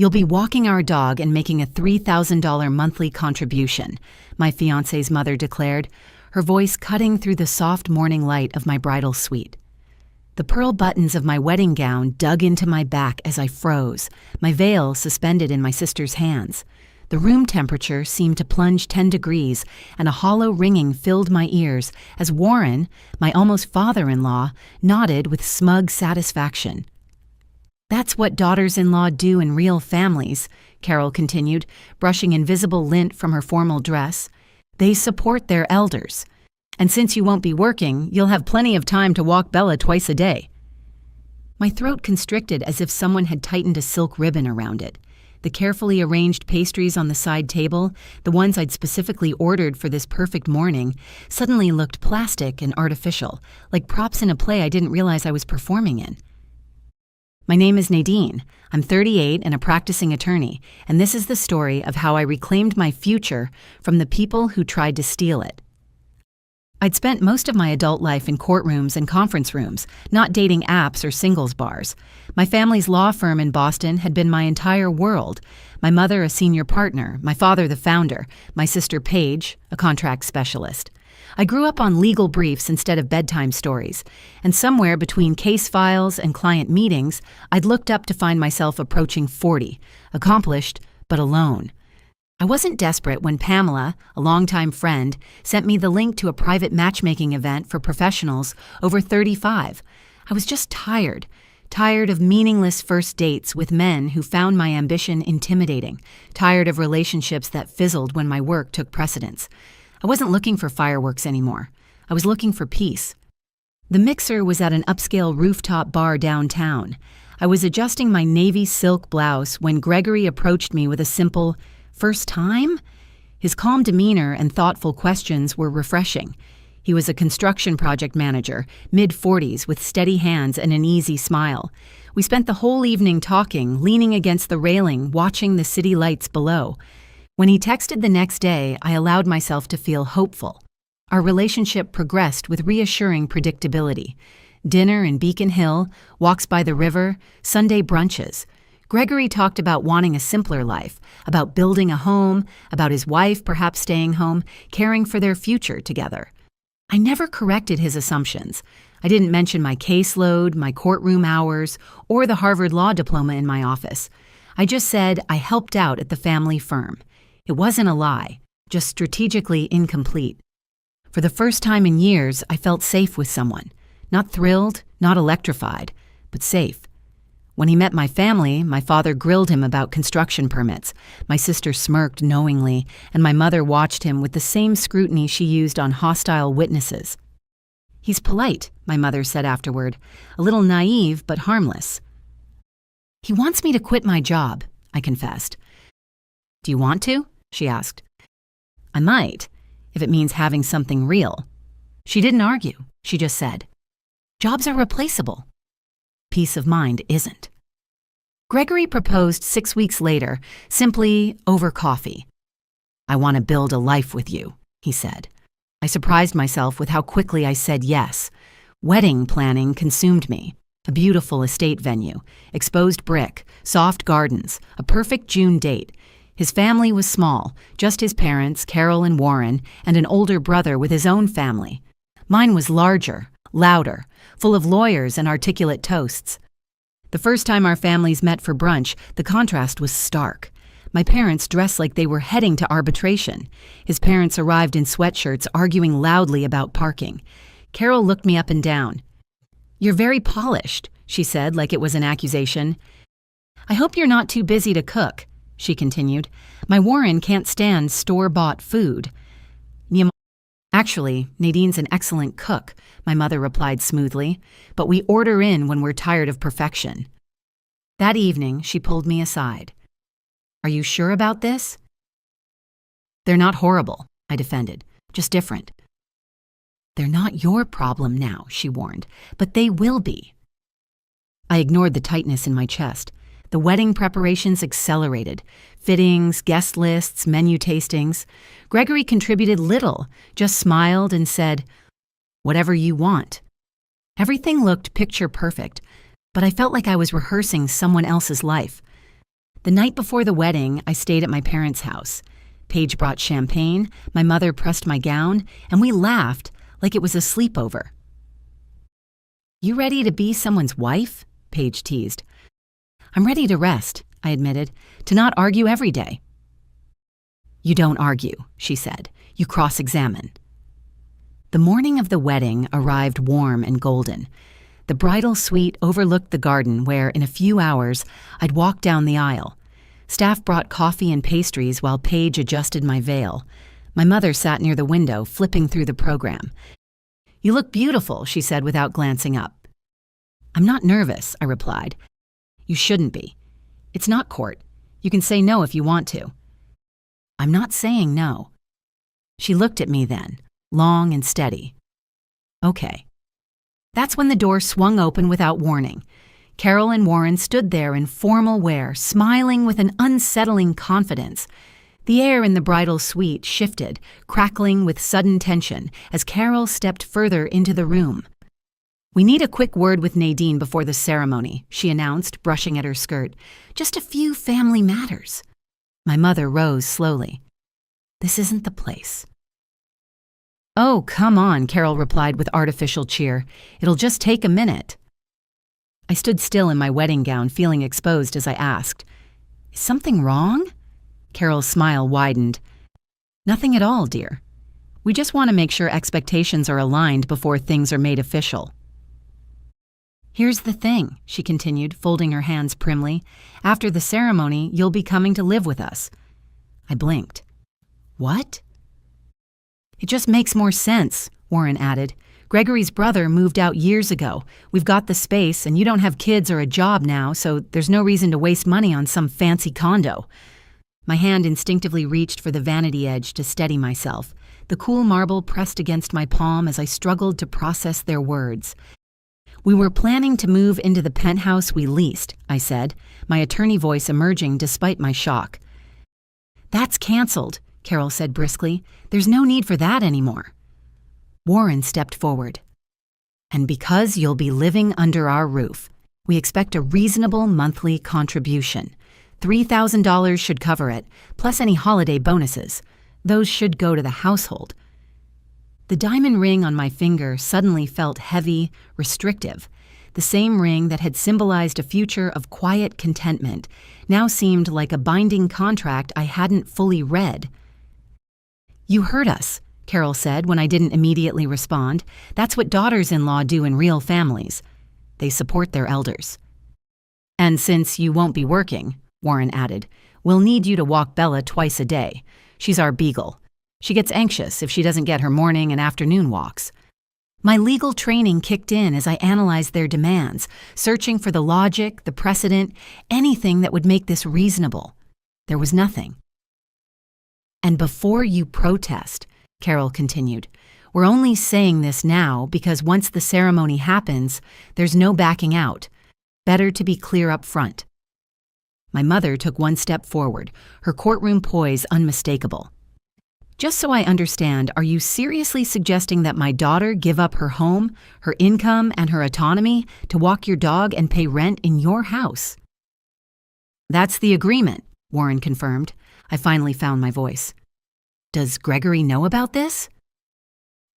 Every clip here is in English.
You'll be walking our dog and making a $3,000 monthly contribution, my fiancé's mother declared, her voice cutting through the soft morning light of my bridal suite. The pearl buttons of my wedding gown dug into my back as I froze, my veil suspended in my sister's hands. The room temperature seemed to plunge 10 degrees, and a hollow ringing filled my ears as Warren, my almost father-in-law, nodded with smug satisfaction. "That's what daughters-in-law do in real families," Carol continued, brushing invisible lint from her formal dress. "They support their elders. And since you won't be working, you'll have plenty of time to walk Bella twice a day." My throat constricted as if someone had tightened a silk ribbon around it. The carefully arranged pastries on the side table, the ones I'd specifically ordered for this perfect morning, suddenly looked plastic and artificial, like props in a play I didn't realize I was performing in. "My name is Nadine. I'm 38 and a practicing attorney, and this is the story of how I reclaimed my future from the people who tried to steal it." I'd spent most of my adult life in courtrooms and conference rooms, not dating apps or singles bars. My family's law firm in Boston had been my entire world. My mother a senior partner, my father the founder, my sister Paige, a contract specialist. I grew up on legal briefs instead of bedtime stories, and somewhere between case files and client meetings, I'd looked up to find myself approaching 40, accomplished but alone. I wasn't desperate when Pamela, a longtime friend, sent me the link to a private matchmaking event for professionals over 35. I was just tired of meaningless first dates with men who found my ambition intimidating, tired of relationships that fizzled when my work took precedence. I wasn't looking for fireworks anymore. I was looking for peace. The mixer was at an upscale rooftop bar downtown. I was adjusting my navy silk blouse when Gregory approached me with a simple, "First time?" His calm demeanor and thoughtful questions were refreshing. He was a construction project manager, mid-40s, with steady hands and an easy smile. We spent the whole evening talking, leaning against the railing, watching the city lights below. When he texted the next day, I allowed myself to feel hopeful. Our relationship progressed with reassuring predictability. Dinner in Beacon Hill, walks by the river, Sunday brunches. Gregory talked about wanting a simpler life, about building a home, about his wife perhaps staying home, caring for their future together. I never corrected his assumptions. I didn't mention my caseload, my courtroom hours, or the Harvard Law diploma in my office. I just said I helped out at the family firm. It wasn't a lie, just strategically incomplete. For the first time in years, I felt safe with someone. Not thrilled, not electrified, but safe. When he met my family, my father grilled him about construction permits. My sister smirked knowingly, and my mother watched him with the same scrutiny she used on hostile witnesses. "He's polite," my mother said afterward, "a little naive but harmless." "He wants me to quit my job," I confessed. "Do you want to?" she asked. "I might, if it means having something real." She didn't argue. She just said, "Jobs are replaceable. Peace of mind isn't." Gregory proposed 6 weeks later, simply over coffee. "I want to build a life with you," he said. I surprised myself with how quickly I said yes. Wedding planning consumed me. A beautiful estate venue, exposed brick, soft gardens, a perfect June date. His family was small, just his parents, Carol and Warren, and an older brother with his own family. Mine was larger, louder, full of lawyers and articulate toasts. The first time our families met for brunch, the contrast was stark. My parents dressed like they were heading to arbitration. His parents arrived in sweatshirts, arguing loudly about parking. Carol looked me up and down. "You're very polished," she said, like it was an accusation. "I hope you're not too busy to cook," she continued. "My Warren can't stand store-bought food." "Actually, Nadine's an excellent cook," my mother replied smoothly, "but we order in when we're tired of perfection." That evening, she pulled me aside. "Are you sure about this?" "They're not horrible," I defended, "just different." "They're not your problem now," she warned, "but they will be." I ignored the tightness in my chest. The wedding preparations accelerated. Fittings, guest lists, menu tastings. Gregory contributed little, just smiled and said, "Whatever you want." Everything looked picture perfect, but I felt like I was rehearsing someone else's life. The night before the wedding, I stayed at my parents' house. Paige brought champagne, my mother pressed my gown, and we laughed like it was a sleepover. "You ready to be someone's wife?" Paige teased. "I'm ready to rest," I admitted, "to not argue every day." "You don't argue," she said. "You cross-examine." The morning of the wedding arrived warm and golden. The bridal suite overlooked the garden where, in a few hours, I'd walk down the aisle. Staff brought coffee and pastries while Paige adjusted my veil. My mother sat near the window, flipping through the program. "You look beautiful," she said without glancing up. "I'm not nervous," I replied. "You shouldn't be. It's not court. You can say no if you want to." "I'm not saying no." She looked at me then, long and steady. "Okay." That's when the door swung open without warning. Carol and Warren stood there in formal wear, smiling with an unsettling confidence. The air in the bridal suite shifted, crackling with sudden tension as Carol stepped further into the room. "We need a quick word with Nadine before the ceremony," she announced, brushing at her skirt. "Just a few family matters." My mother rose slowly. "This isn't the place." "Oh, come on," Carol replied with artificial cheer. "It'll just take a minute." I stood still in my wedding gown, feeling exposed as I asked, "Is something wrong?" Carol's smile widened. "Nothing at all, dear. We just want to make sure expectations are aligned before things are made official." "Here's the thing," she continued, folding her hands primly. "After the ceremony, you'll be coming to live with us." I blinked. "What?" "It just makes more sense," Warren added. "Gregory's brother moved out years ago. We've got the space, and you don't have kids or a job now, so there's no reason to waste money on some fancy condo." My hand instinctively reached for the vanity edge to steady myself. The cool marble pressed against my palm as I struggled to process their words. "We were planning to move into the penthouse we leased," I said, my attorney voice emerging despite my shock. "That's canceled," Carol said briskly. "There's no need for that anymore." Warren stepped forward. "And because you'll be living under our roof, we expect a reasonable monthly contribution. $3,000 should cover it, plus any holiday bonuses. Those should go to the household." The diamond ring on my finger suddenly felt heavy, restrictive. The same ring that had symbolized a future of quiet contentment now seemed like a binding contract I hadn't fully read. "You heard us," Carol said when I didn't immediately respond. "That's what daughters-in-law do in real families. They support their elders." "And since you won't be working," Warren added, "we'll need you to walk Bella twice a day. She's our beagle. She gets anxious if she doesn't get her morning and afternoon walks." My legal training kicked in as I analyzed their demands, searching for the logic, the precedent, anything that would make this reasonable. There was nothing. "And before you protest," Carol continued, "we're only saying this now because once the ceremony happens, there's no backing out. Better to be clear up front." My mother took one step forward, her courtroom poise unmistakable. "Just so I understand, are you seriously suggesting that my daughter give up her home, her income, and her autonomy to walk your dog and pay rent in your house?" "That's the agreement," Warren confirmed. I finally found my voice. "Does Gregory know about this?"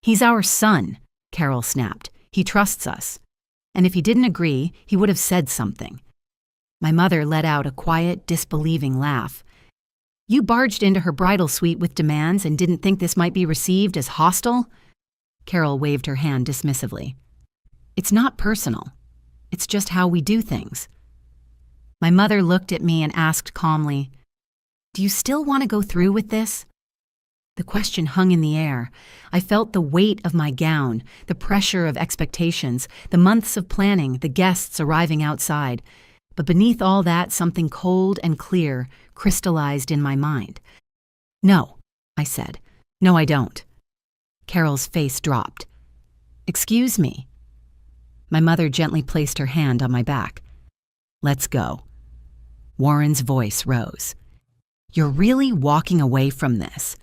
"He's our son," Carol snapped. "He trusts us. And if he didn't agree, he would have said something." My mother let out a quiet, disbelieving laugh. "You barged into her bridal suite with demands and didn't think this might be received as hostile?" Carol waved her hand dismissively. "It's not personal. It's just how we do things." My mother looked at me and asked calmly, "Do you still want to go through with this?" The question hung in the air. I felt the weight of my gown, the pressure of expectations, the months of planning, the guests arriving outside. But beneath all that, something cold and clear crystallized in my mind. "No," I said. "No, I don't." Carol's face dropped. "Excuse me." My mother gently placed her hand on my back. "Let's go." Warren's voice rose. "You're really walking away from this?"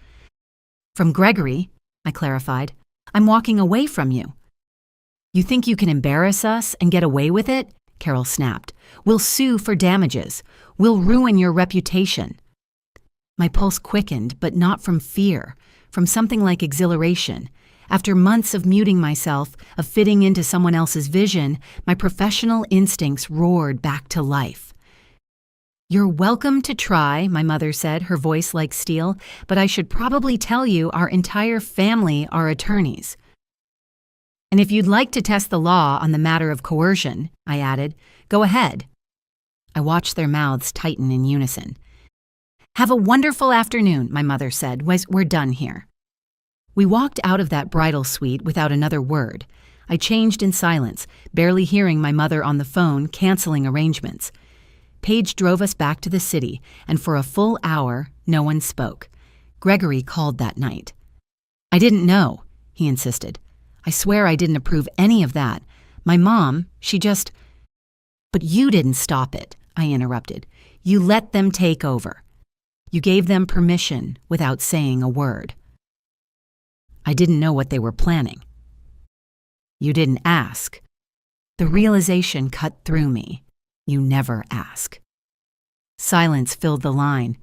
"From Gregory," I clarified. "I'm walking away from you." "You think you can embarrass us and get away with it?" Carol snapped. "We'll sue for damages. We'll ruin your reputation." My pulse quickened, but not from fear, from something like exhilaration. After months of muting myself, of fitting into someone else's vision, my professional instincts roared back to life. "You're welcome to try," my mother said, her voice like steel, "but I should probably tell you our entire family are attorneys." "And if you'd like to test the law on the matter of coercion," I added, "go ahead." I watched their mouths tighten in unison. "Have a wonderful afternoon," my mother said. "We're done here." We walked out of that bridal suite without another word. I changed in silence, barely hearing my mother on the phone canceling arrangements. Paige drove us back to the city, and for a full hour, no one spoke. Gregory called that night. "I didn't know," he insisted. "I swear I didn't approve any of that. My mom, she just—" "But you didn't stop it," I interrupted. "You let them take over. You gave them permission without saying a word." "I didn't know what they were planning." "You didn't ask." The realization cut through me. You never ask. Silence filled the line.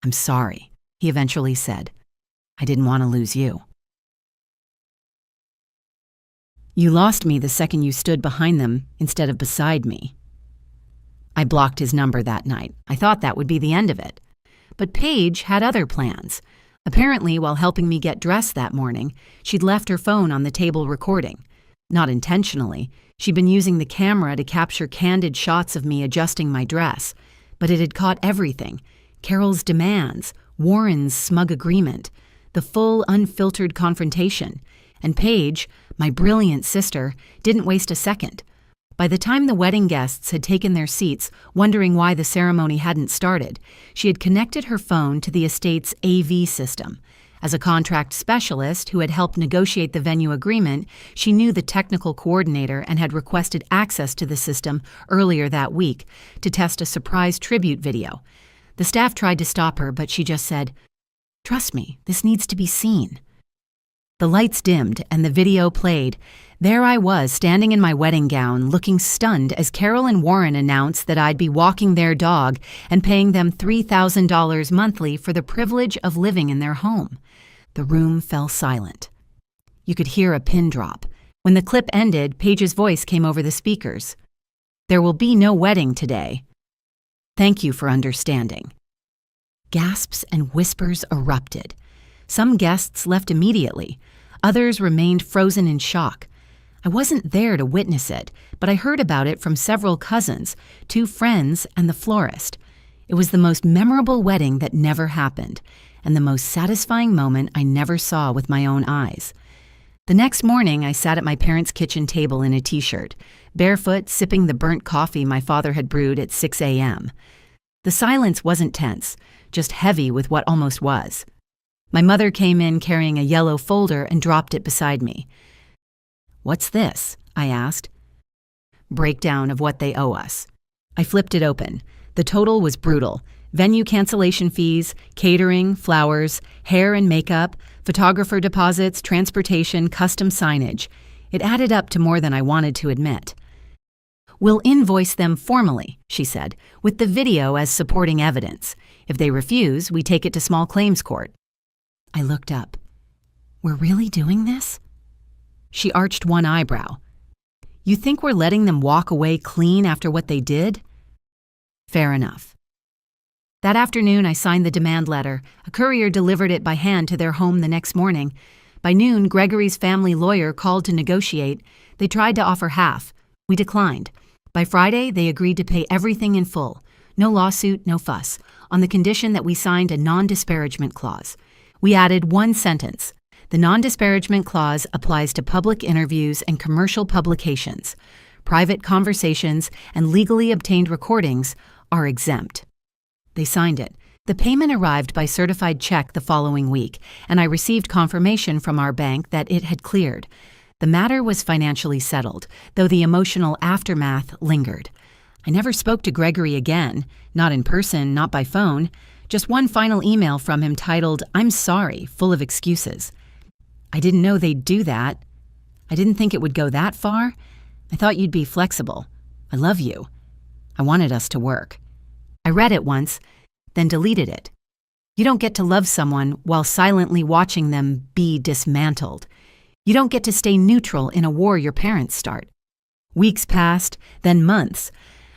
"I'm sorry," he eventually said. "I didn't want to lose you." "You lost me the second you stood behind them instead of beside me." I blocked his number that night. I thought that would be the end of it. But Paige had other plans. Apparently, while helping me get dressed that morning, she'd left her phone on the table recording. Not intentionally. She'd been using the camera to capture candid shots of me adjusting my dress. But it had caught everything. Carol's demands, Warren's smug agreement, the full, unfiltered confrontation. And Paige, my brilliant sister, didn't waste a second. By the time the wedding guests had taken their seats, wondering why the ceremony hadn't started, she had connected her phone to the estate's AV system. As a contract specialist who had helped negotiate the venue agreement, she knew the technical coordinator and had requested access to the system earlier that week to test a surprise tribute video. The staff tried to stop her, but she just said, "Trust me, this needs to be seen." The lights dimmed and the video played. There I was, standing in my wedding gown, looking stunned as Carol and Warren announced that I'd be walking their dog and paying them $3,000 monthly for the privilege of living in their home. The room fell silent. You could hear a pin drop. When the clip ended, Paige's voice came over the speakers. "There will be no wedding today. Thank you for understanding." Gasps and whispers erupted. Some guests left immediately. Others remained frozen in shock. I wasn't there to witness it, but I heard about it from several cousins, 2 friends, and the florist. It was the most memorable wedding that never happened, and the most satisfying moment I never saw with my own eyes. The next morning, I sat at my parents' kitchen table in a t-shirt, barefoot, sipping the burnt coffee my father had brewed at 6 a.m. The silence wasn't tense, just heavy with what almost was. My mother came in carrying a yellow folder and dropped it beside me. "What's this?" I asked. "Breakdown of what they owe us." I flipped it open. The total was brutal. Venue cancellation fees, catering, flowers, hair and makeup, photographer deposits, transportation, custom signage. It added up to more than I wanted to admit. "We'll invoice them formally," she said, "with the video as supporting evidence. If they refuse, we take it to small claims court." I looked up. "We're really doing this?" She arched one eyebrow. "You think we're letting them walk away clean after what they did?" Fair enough. That afternoon, I signed the demand letter. A courier delivered it by hand to their home the next morning. By noon, Gregory's family lawyer called to negotiate. They tried to offer half. We declined. By Friday, they agreed to pay everything in full. No lawsuit, no fuss, on the condition that we signed a non-disparagement clause. We added one sentence. The non-disparagement clause applies to public interviews and commercial publications. Private conversations and legally obtained recordings are exempt. They signed it. The payment arrived by certified check the following week, and I received confirmation from our bank that it had cleared. The matter was financially settled, though the emotional aftermath lingered. I never spoke to Gregory again, not in person, not by phone. Just one final email from him titled, "I'm sorry," full of excuses. I didn't know they'd do that. I didn't think it would go that far. I thought you'd be flexible. I love you. I wanted us to work. I read it once, then deleted it. You don't get to love someone while silently watching them be dismantled. You don't get to stay neutral in a war your parents start. Weeks passed, then months.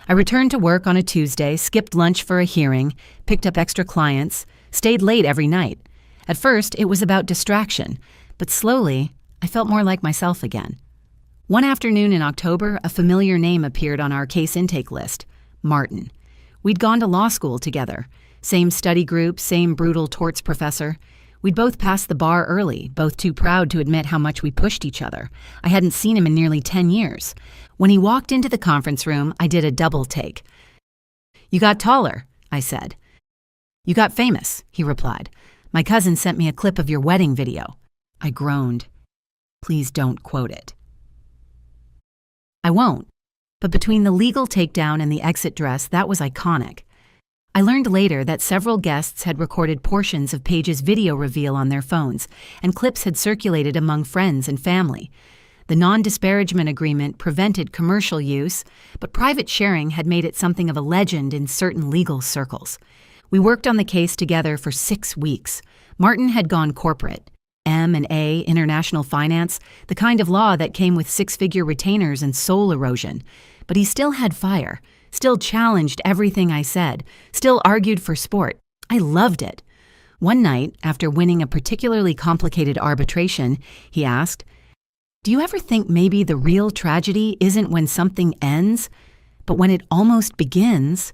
I returned to work on a Tuesday, skipped lunch for a hearing, picked up extra clients, stayed late every night. At first, it was about distraction, but slowly, I felt more like myself again. One afternoon in October, a familiar name appeared on our case intake list, Martin. We'd gone to law school together. Same study group, same brutal torts professor. We'd both passed the bar early, both too proud to admit how much we pushed each other. I hadn't seen him in nearly 10 years. When he walked into the conference room, I did a double take. "You got taller," I said. "You got famous," he replied. "My cousin sent me a clip of your wedding video." I groaned. "Please don't quote it." "I won't." But between the legal takedown and the exit dress, that was iconic. I learned later that several guests had recorded portions of Paige's video reveal on their phones, and clips had circulated among friends and family. The non-disparagement agreement prevented commercial use, but private sharing had made it something of a legend in certain legal circles. We worked on the case together for 6 weeks. Martin had gone corporate. M&A, international finance, the kind of law that came with 6-figure retainers and soul erosion. But he still had fire, still challenged everything I said, still argued for sport. I loved it. One night, after winning a particularly complicated arbitration, he asked, "Do you ever think maybe the real tragedy isn't when something ends, but when it almost begins?"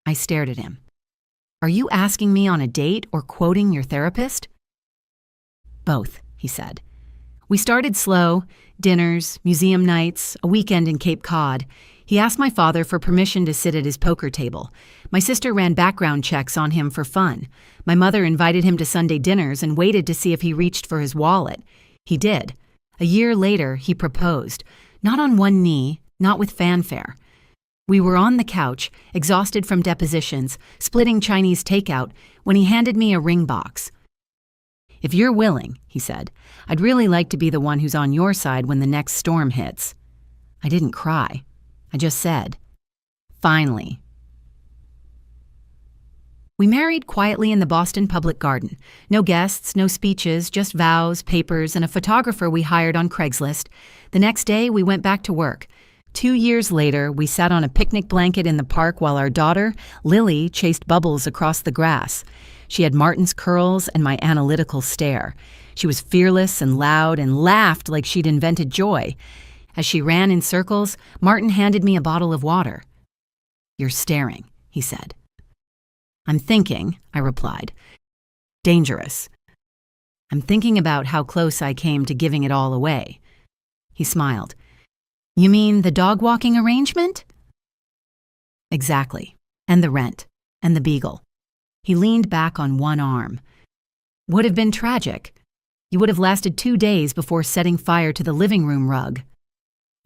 I stared at him. "Are you asking me on a date or quoting your therapist?" "Both," he said. We started slow, dinners, museum nights, a weekend in Cape Cod. He asked my father for permission to sit at his poker table. My sister ran background checks on him for fun. My mother invited him to Sunday dinners and waited to see if he reached for his wallet. He did. A year later, he proposed. Not on one knee, not with fanfare. We were on the couch, exhausted from depositions, splitting Chinese takeout, when he handed me a ring box. "If you're willing," he said, "I'd really like to be the one who's on your side when the next storm hits." I didn't cry. I just said, "Finally." We married quietly in the Boston Public Garden. No guests, no speeches, just vows, papers, and a photographer we hired on Craigslist. The next day, we went back to work. 2 years later, we sat on a picnic blanket in the park while our daughter, Lily, chased bubbles across the grass. She had Martin's curls and my analytical stare. She was fearless and loud and laughed like she'd invented joy. As she ran in circles, Martin handed me a bottle of water. "You're staring," he said. "I'm thinking," I replied. "Dangerous." "I'm thinking about how close I came to giving it all away." He smiled. "You mean the dog walking arrangement?" "Exactly. And the rent. And the beagle." He leaned back on one arm. "Would have been tragic. You would have lasted 2 days before setting fire to the living room rug."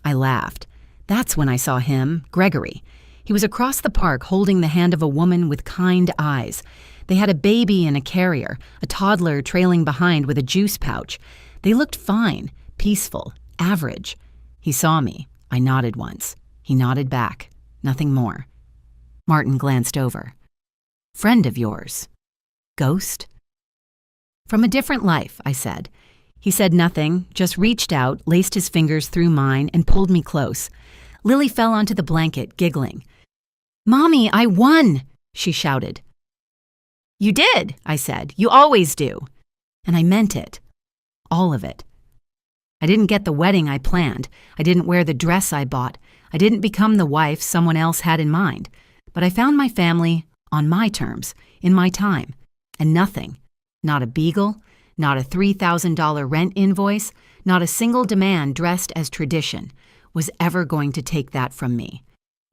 I laughed. That's when I saw him, Gregory. He was across the park holding the hand of a woman with kind eyes. They had a baby in a carrier, a toddler trailing behind with a juice pouch. They looked fine, peaceful, average. He saw me. I nodded once. He nodded back. Nothing more. Martin glanced over. "Friend of yours. Ghost?" "From a different life," I said. He said nothing, just reached out, laced his fingers through mine, and pulled me close. Lily fell onto the blanket, giggling. "Mommy, I won!" she shouted. "You did," I said. "You always do." And I meant it. All of it. I didn't get the wedding I planned. I didn't wear the dress I bought. I didn't become the wife someone else had in mind. But I found my family on my terms, in my time. And nothing, not a beagle, not a $3,000 rent invoice, not a single demand dressed as tradition, was ever going to take that from me.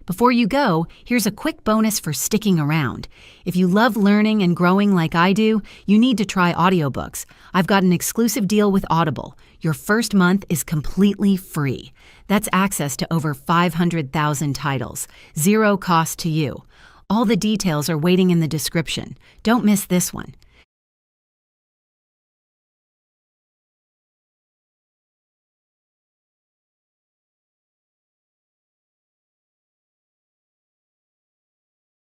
Before you go, here's a quick bonus for sticking around. If you love learning and growing like I do, you need to try audiobooks. I've got an exclusive deal with Audible. Your first month is completely free. That's access to over 500,000 titles. 0 cost to you. All the details are waiting in the description. Don't miss this one.